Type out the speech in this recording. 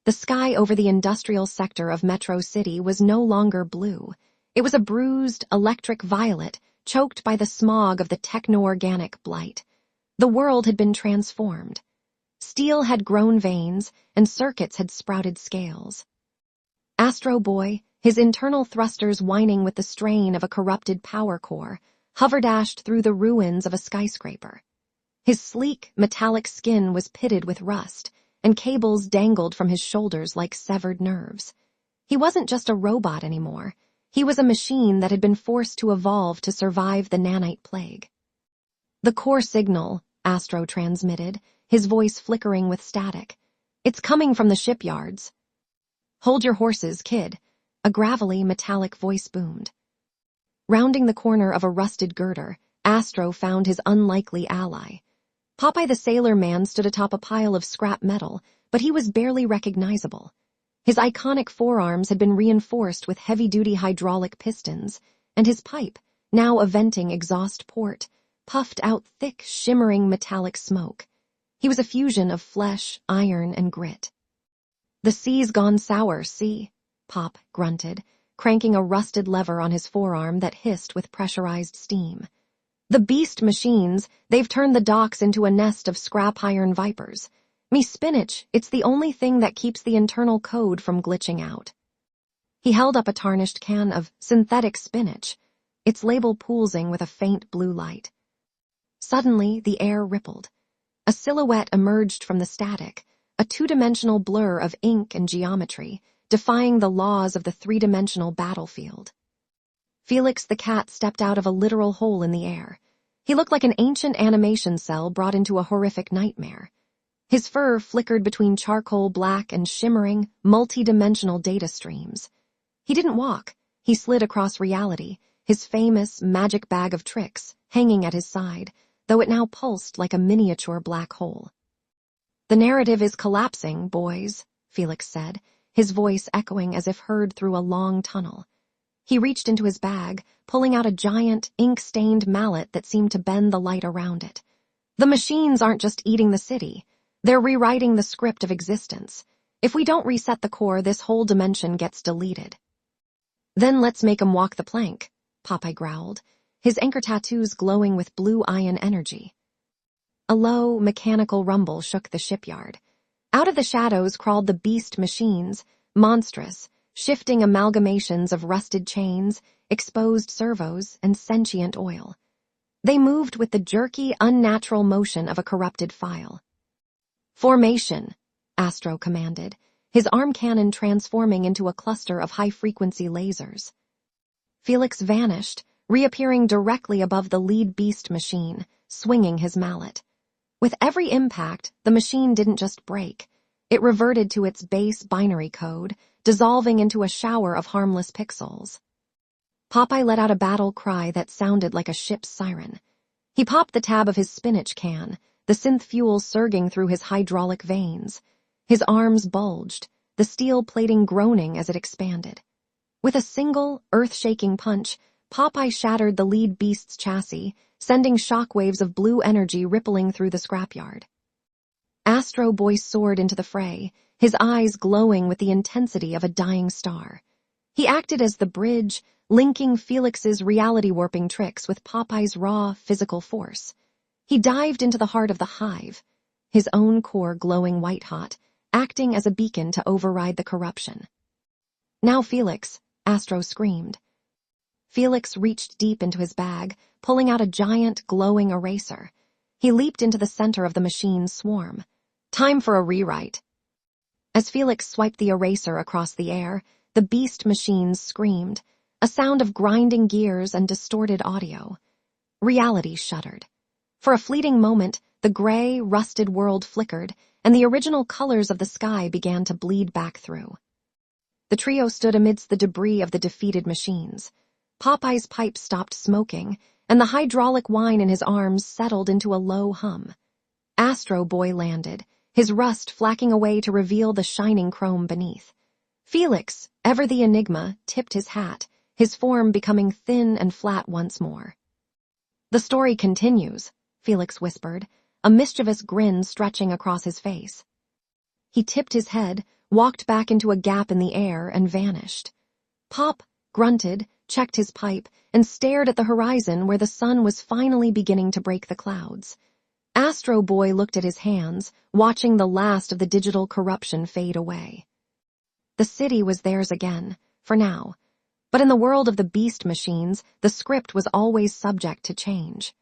The sky over the industrial sector of Metro City was no longer blue. It was a bruised, electric violet, choked by the smog of the Techno-Organic blight. The world had been transformed. Steel had grown veins, and circuits had sprouted scales. Astro Boy, his internal thrusters whining with the strain of a corrupted power core, hover-dashed through the ruins of a skyscraper. His sleek, metallic skin was pitted with rust, and cables dangled from his shoulders like severed nerves. He wasn't just a robot anymore. He was a machine that had been forced to evolve to survive the nanite plague. "The core signal," Astro transmitted, his voice flickering with static. "It's coming from the shipyards." "Hold your horses, kid," a gravelly, metallic voice boomed. Rounding the corner of a rusted girder, Astro found his unlikely ally. Popeye the Sailor Man stood atop a pile of scrap metal, but he was barely recognizable. His iconic forearms had been reinforced with heavy-duty hydraulic pistons, and his pipe, now a venting exhaust port, puffed out thick, shimmering metallic smoke. He was a fusion of flesh, iron, and grit. "The sea's gone sour, see?" Pop grunted, cranking a rusted lever on his forearm that hissed with pressurized steam. "The beast machines, they've turned the docks into a nest of scrap iron vipers. Me spinach, it's the only thing that keeps the internal code from glitching out." He held up a tarnished can of synthetic spinach, its label pulsing with a faint blue light. Suddenly, the air rippled. A silhouette emerged from the static, a two-dimensional blur of ink and geometry, defying the laws of the three-dimensional battlefield. Felix the cat stepped out of a literal hole in the air. He looked like an ancient animation cell brought into a horrific nightmare. His fur flickered between charcoal black and shimmering, multi-dimensional data streams. He didn't walk. He slid across reality, his famous magic bag of tricks hanging at his side, though it now pulsed like a miniature black hole. "The narrative is collapsing, boys," Felix said, his voice echoing as if heard through a long tunnel. He reached into his bag, pulling out a giant, ink-stained mallet that seemed to bend the light around it. "The machines aren't just eating the city. They're rewriting the script of existence. If we don't reset the core, this whole dimension gets deleted." "Then let's make 'em walk the plank," Popeye growled, his anchor tattoos glowing with blue ion energy. A low, mechanical rumble shook the shipyard. Out of the shadows crawled the beast machines, monstrous, shifting amalgamations of rusted chains, exposed servos, and sentient oil. They moved with the jerky, unnatural motion of a corrupted file. "Formation," Astro commanded, his arm cannon transforming into a cluster of high-frequency lasers. Felix vanished, reappearing directly above the lead beast machine, swinging his mallet. With every impact, the machine didn't just break. It reverted to its base binary code, dissolving into a shower of harmless pixels. Popeye let out a battle cry that sounded like a ship's siren. He popped the tab of his spinach can, the synth fuel surging through his hydraulic veins. His arms bulged, the steel plating groaning as it expanded. With a single, earth-shaking punch, Popeye shattered the lead beast's chassis, sending shockwaves of blue energy rippling through the scrapyard. Astro Boy soared into the fray, his eyes glowing with the intensity of a dying star. He acted as the bridge, linking Felix's reality-warping tricks with Popeye's raw, physical force. He dived into the heart of the hive, his own core glowing white-hot, acting as a beacon to override the corruption. "Now, Felix," Astro screamed. Felix reached deep into his bag, pulling out a giant, glowing eraser. He leaped into the center of the machine's swarm. "Time for a rewrite." As Felix swiped the eraser across the air, the beast machines screamed, a sound of grinding gears and distorted audio. Reality shuddered. For a fleeting moment, the gray, rusted world flickered, and the original colors of the sky began to bleed back through. The trio stood amidst the debris of the defeated machines. Popeye's pipe stopped smoking, and the hydraulic whine in his arms settled into a low hum. Astro Boy landed, his rust flacking away to reveal the shining chrome beneath. Felix, ever the enigma, tipped his hat, his form becoming thin and flat once more. "The story continues," Felix whispered, a mischievous grin stretching across his face. He tipped his head, walked back into a gap in the air, and vanished. Pop grunted, checked his pipe, and stared at the horizon where the sun was finally beginning to break the clouds. Astro Boy looked at his hands, watching the last of the digital corruption fade away. The city was theirs again, for now. But in the world of the beast machines, the script was always subject to change.